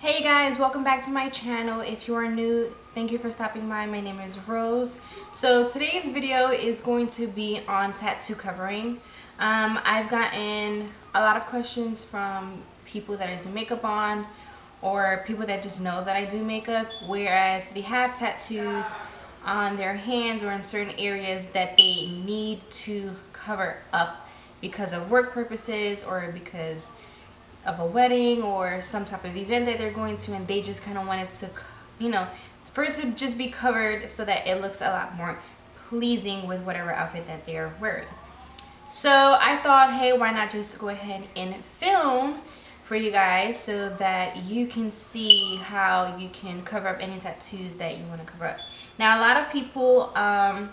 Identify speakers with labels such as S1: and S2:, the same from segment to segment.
S1: Hey guys, welcome back to my channel. If you are new, thank you for stopping by. My name is Rose. So today's video is going to be on tattoo covering. I've gotten a lot of questions from people that I do makeup on, or people that just know that I do makeup, whereas they have tattoos on their hands or in certain areas that they need to cover up because of work purposes or because of a wedding or some type of event that they're going to, and they just kind of want it to, for it to just be covered so that it looks a lot more pleasing with whatever outfit that they're wearing. So I thought, hey, why not just go ahead and film for you guys so that you can see how you can cover up any tattoos that you want to cover up. Now, a lot of people, I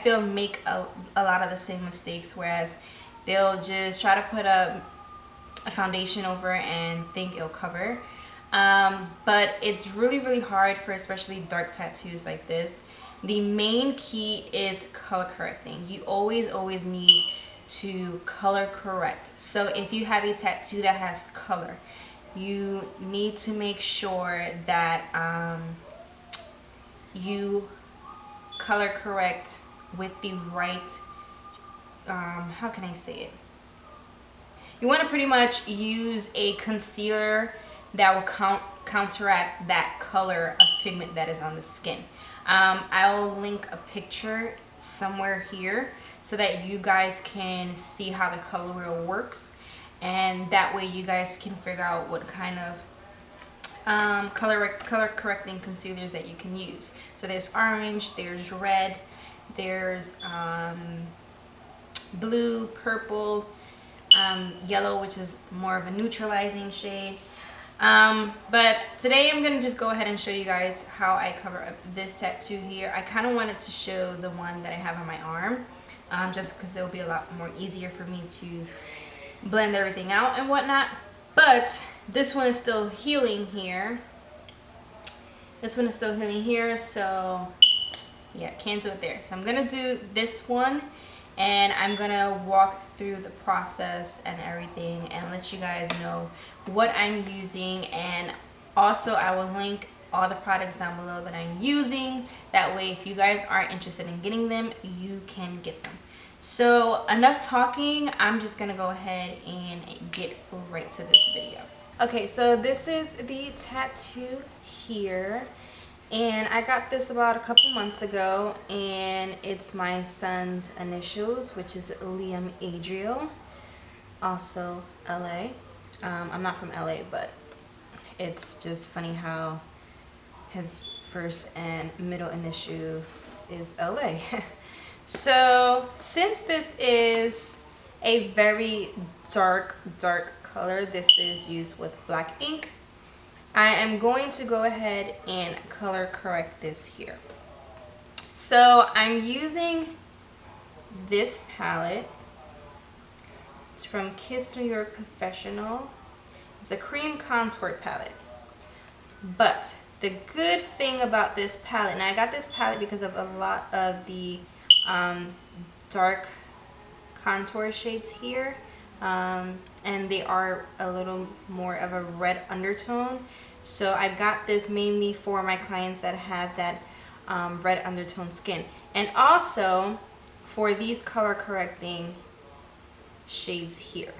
S1: feel, make a lot of the same mistakes, whereas they'll just try to put a foundation over and think it'll cover, but it's really hard for especially dark tattoos like this. The main key is color correcting. You always need to color correct. So if you have a tattoo that has color, you need to make sure that you color correct with the right, how can I say it? You want to pretty much use a concealer that will counteract that color of pigment that is on the skin. I'll link a picture somewhere here so that you guys can see how the color wheel works, and that way you guys can figure out what kind of color correcting concealers that you can use. So there's orange, there's red, there's blue, purple, yellow, which is more of a neutralizing shade. But today I'm gonna just go ahead and show you guys how I cover up this tattoo here. I kind of wanted to show the one that I have on my arm, just because it'll be a lot more easier for me to blend everything out and whatnot. But this one is still healing here. So yeah, can't do it there. So I'm gonna do this one, and I'm gonna walk through the process and everything and let you guys know what I'm using. And also I will link all the products down below that I'm using. That way, if you guys are interested in getting them, you can get them. So enough talking, I'm just gonna go ahead and get right to this video. Okay, so this is the tattoo here, and I got this about a couple months ago, and it's my son's initials, which is Liam Adriel, also LA. I'm not from LA, but it's just funny how his first and middle initial is LA. So since this is a very dark color, this is used with black ink, I am going to go ahead and color correct this here. So I'm using this palette. It's from Kiss New York Professional. It's a cream contour palette. But the good thing about this palette, and I got this palette because of a lot of the dark contour shades here, and they are a little more of a red undertone. So I got this mainly for my clients that have that red undertone skin, and also for these color correcting shades here.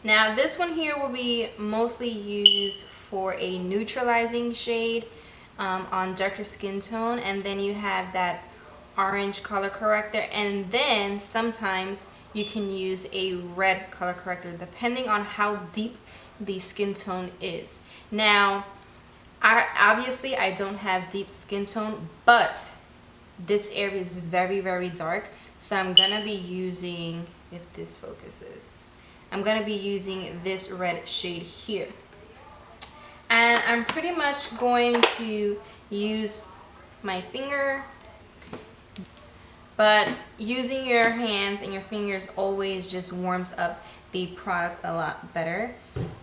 S1: Now this one here will be mostly used for a neutralizing shade on darker skin tone, and then you have that orange color corrector, and then sometimes you can use a red color corrector depending on how deep the skin tone is. Now obviously I don't have deep skin tone, but this area is very dark, so I'm gonna be using, if this focuses, I'm gonna be using this red shade here, and I'm pretty much going to use my finger. But using your hands and your fingers always just warms up the product a lot better.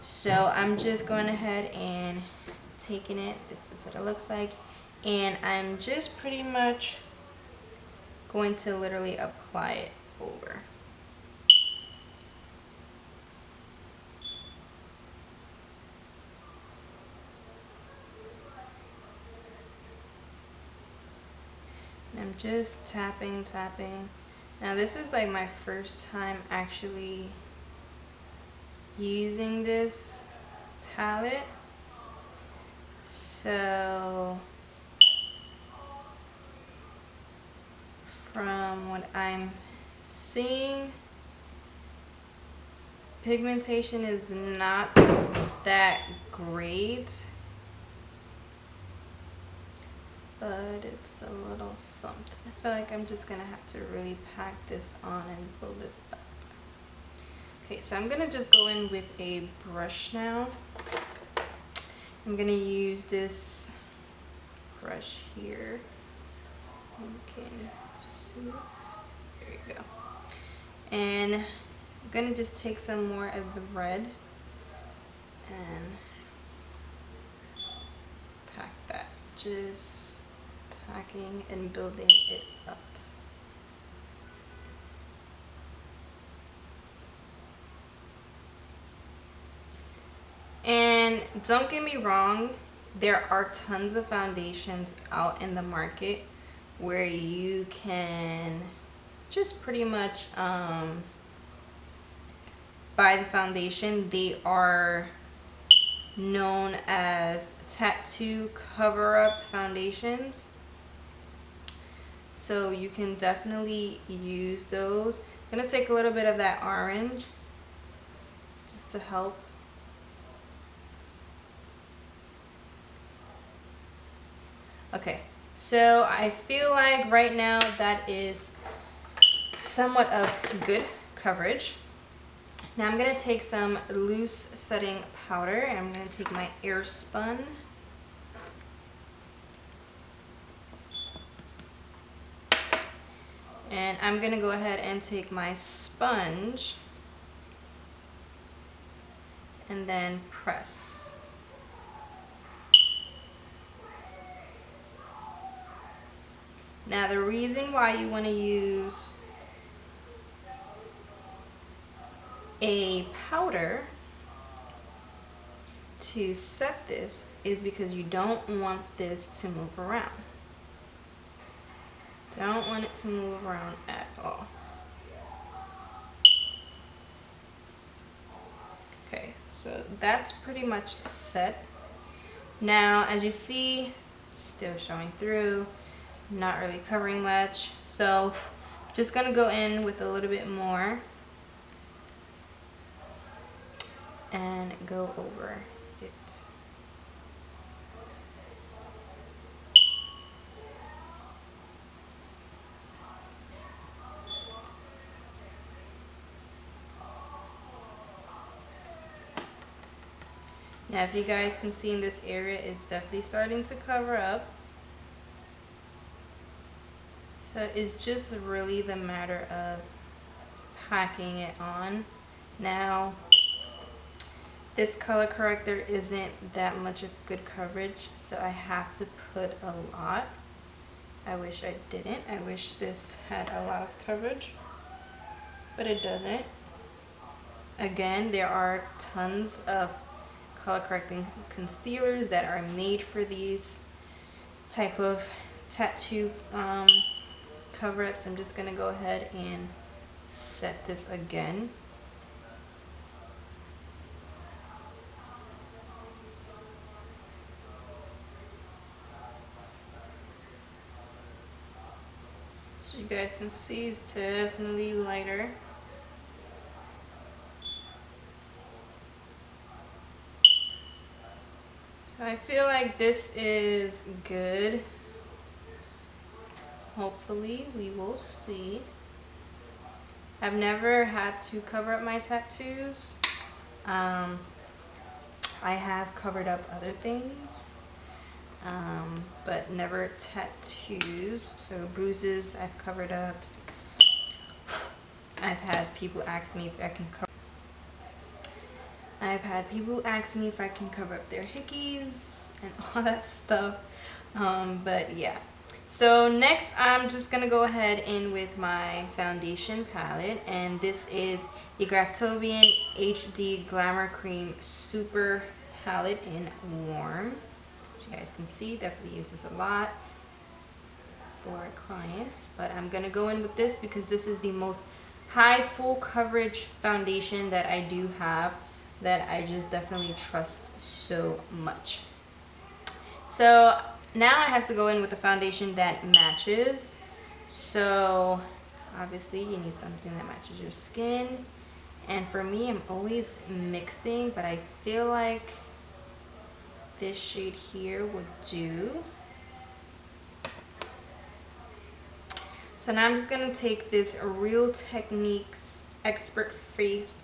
S1: So I'm just going ahead and taking it. This is what it looks like. And I'm just pretty much going to literally apply it over. I'm just tapping. Now this is like my first time actually using this palette, so from what I'm seeing, pigmentation is not that great, but it's a little something. I feel like I'm just gonna have to really pack this on and build this up. Okay, so I'm gonna just go in with a brush now. I'm gonna use this brush here. You can see it. There you go. And I'm gonna just take some more of the red and pack that. Just packing and building it up. And don't get me wrong, there are tons of foundations out in the market where you can just pretty much buy the foundation. They are known as tattoo cover-up foundations, so you can definitely use those. I'm gonna take a little bit of that orange just to help. Okay, so I feel like right now that is somewhat of good coverage. Now I'm going to take some loose setting powder and I'm going to take my air spun. And I'm going to go ahead and take my sponge and then press. Now the reason why you want to use a powder to set this is because you don't want this to move around. Don't want it to move around at all. Okay, so that's pretty much set. Now as you see, still showing through, not really covering much, so just gonna go in with a little bit more and go over it. Now if you guys can see in this area, it's definitely starting to cover up. So it's just really the matter of packing it on. Now, this color corrector isn't that much of good coverage, so I have to put a lot. I wish I didn't. I wish this had a lot of coverage, but it doesn't. Again, there are tons of color correcting concealers that are made for these type of tattoo cover-ups. I'm just gonna go ahead and set this again. So you guys can see it's definitely lighter. So I feel like this is good. Hopefully, we will see. I've never had to cover up my tattoos. I have covered up other things, but never tattoos. So bruises I've covered up. I've had people ask me if I can cover up their hickeys and all that stuff. But yeah. So next I'm just gonna go ahead in with my foundation palette, and this is the Graftobian HD Glamour Cream Super Palette in Warm. As you guys can see, definitely use this a lot for clients, but I'm gonna go in with this because this is the most high full coverage foundation that I do have, that I just definitely trust so much. So now I have to go in with a foundation that matches. So obviously you need something that matches your skin. And for me, I'm always mixing, but I feel like this shade here would do. So now I'm just gonna take this Real Techniques face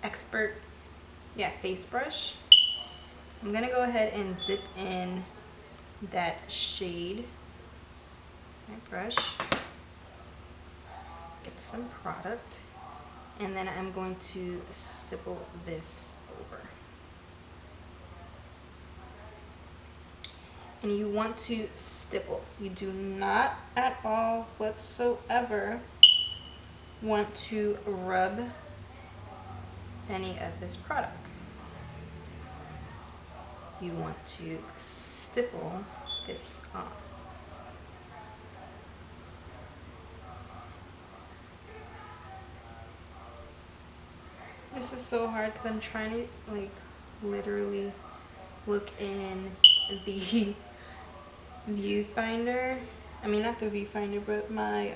S1: brush. I'm gonna go ahead and dip in that shade. My brush. Get some product. And then I'm going to stipple this over. And you want to stipple. You do not at all whatsoever want to rub any of this product. You want to stipple this on. This is so hard because I'm trying to like literally look in the viewfinder. I mean, not the viewfinder, but my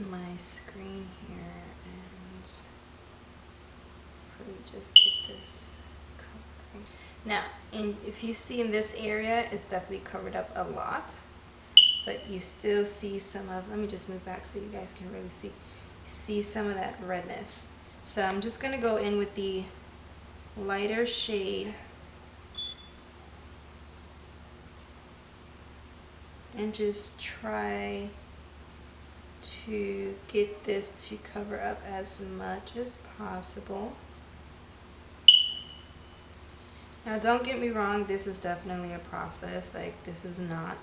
S1: my screen here, and probably just get this covering. Now, if you see in this area, it's definitely covered up a lot, but you still see some of, let me just move back so you guys can really see some of that redness. So I'm just gonna go in with the lighter shade and just try to get this to cover up as much as possible. Now don't get me wrong, this is definitely a process. Like, this is not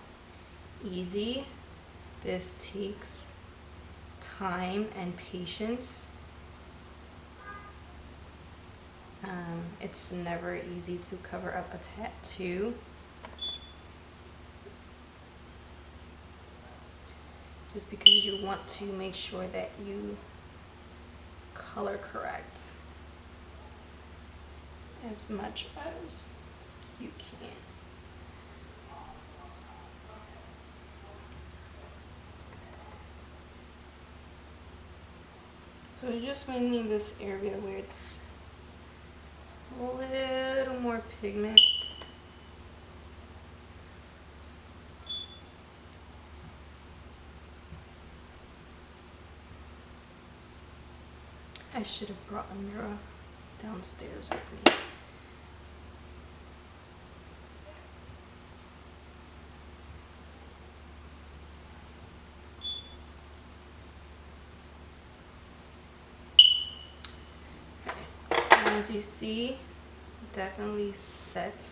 S1: easy. This takes time and patience. It's never easy to cover up a tattoo. Just because you want to make sure that you color correct as much as you can. So it's just mainly this area where it's a little more pigment. I should have brought a mirror downstairs with me. Okay. As you see, definitely set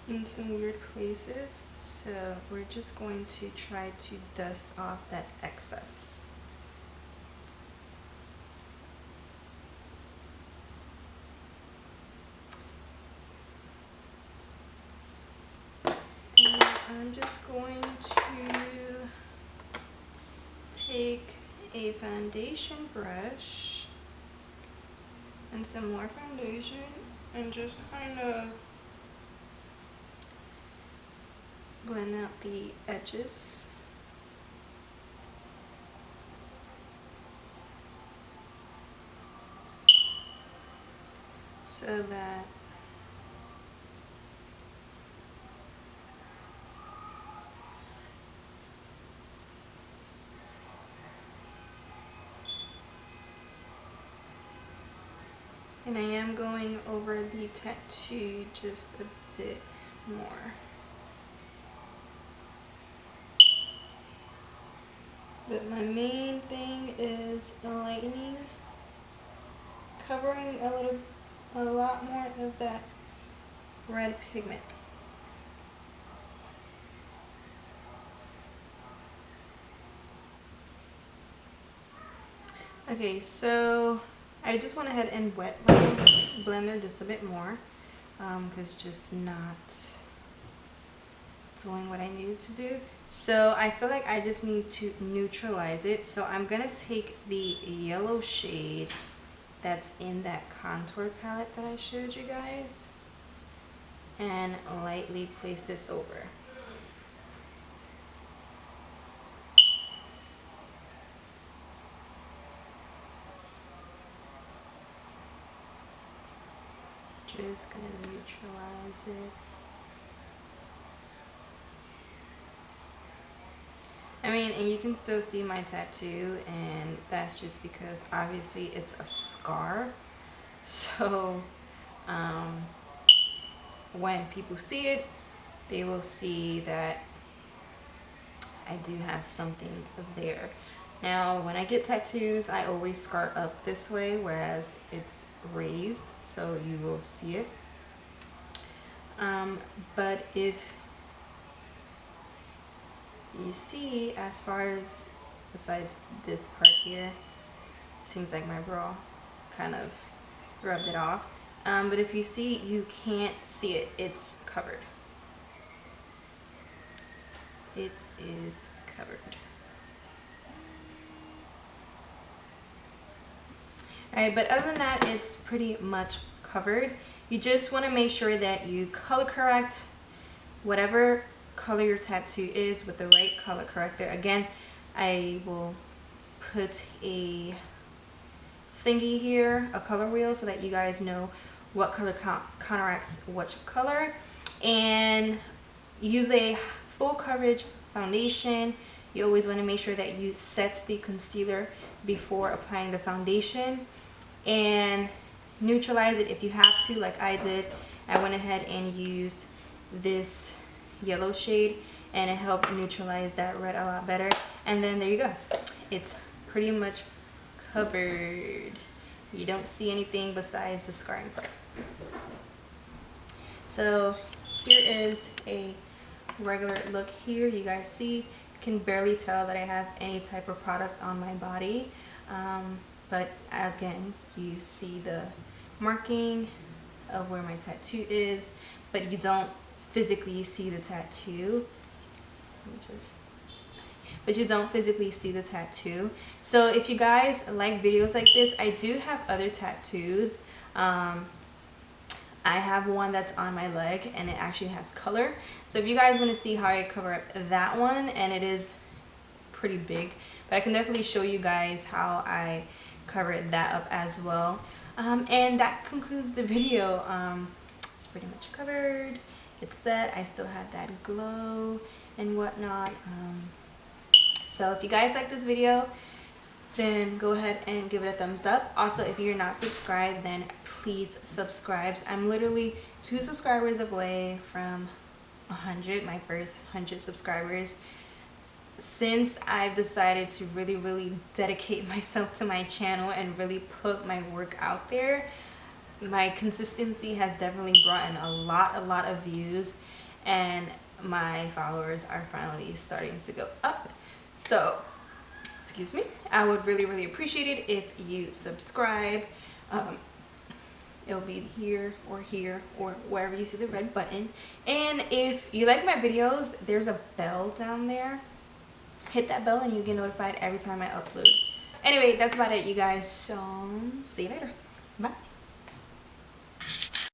S1: in some weird places. So we're just going to try to dust off that excess. I'm just going to take a foundation brush and some more foundation and just kind of blend out the edges. So that and I am going over the tattoo just a bit more. But my main thing is lightening, covering a lot more of that red pigment. Okay, so I just went ahead and wet my blender just a bit more because it's just not doing what I needed to do. So I feel like I just need to neutralize it. So I'm gonna take the yellow shade that's in that contour palette that I showed you guys and lightly place this over. Just gonna neutralize it. I mean, and you can still see my tattoo, and that's just because obviously it's a scar. So when people see it, they will see that I do have something there. Now, when I get tattoos, I always scar up this way, whereas it's raised, so you will see it. But if you see, as far as besides this part here, seems like my bra kind of rubbed it off. But if you see, you can't see it. It's covered. It is covered. Alright, but other than that, it's pretty much covered. You just want to make sure that you color correct whatever color your tattoo is with the right color corrector. Again, I will put a thingy here, a color wheel, so that you guys know what color counteracts which color. And use a full coverage foundation. You always want to make sure that you set the concealer before applying the foundation, and neutralize it if you have to, like I did. I went ahead and used this yellow shade and it helped neutralize that red a lot better. And then there you go, it's pretty much covered. You don't see anything besides the scarring part. So here is a regular look here. You guys see, you can barely tell that I have any type of product on my body, but again, you see the marking of where my tattoo is, but you don't physically see the tattoo. But you don't physically see the tattoo. So if you guys like videos like this, I do have other tattoos. I have one that's on my leg and it actually has color. So if you guys want to see how I cover up that one, and it is pretty big, but I can definitely show you guys how I cover that up as well. And that concludes the video. It's pretty much covered. It's set. I still have that glow and whatnot. So if you guys like this video, then go ahead and give it a thumbs up. Also, if you're not subscribed, then please subscribe. I'm literally 2 subscribers away from 100, my first 100 subscribers. Since I've decided to really dedicate myself to my channel and really put my work out there, my consistency has definitely brought in a lot of views, and my followers are finally starting to go up. So excuse me, I would really appreciate it if you subscribe. It'll be here or wherever you see the red button. And if you like my videos, there's a bell down there. Hit that bell and you get notified every time I upload. Anyway, that's about it, you guys. So see you later. Bye.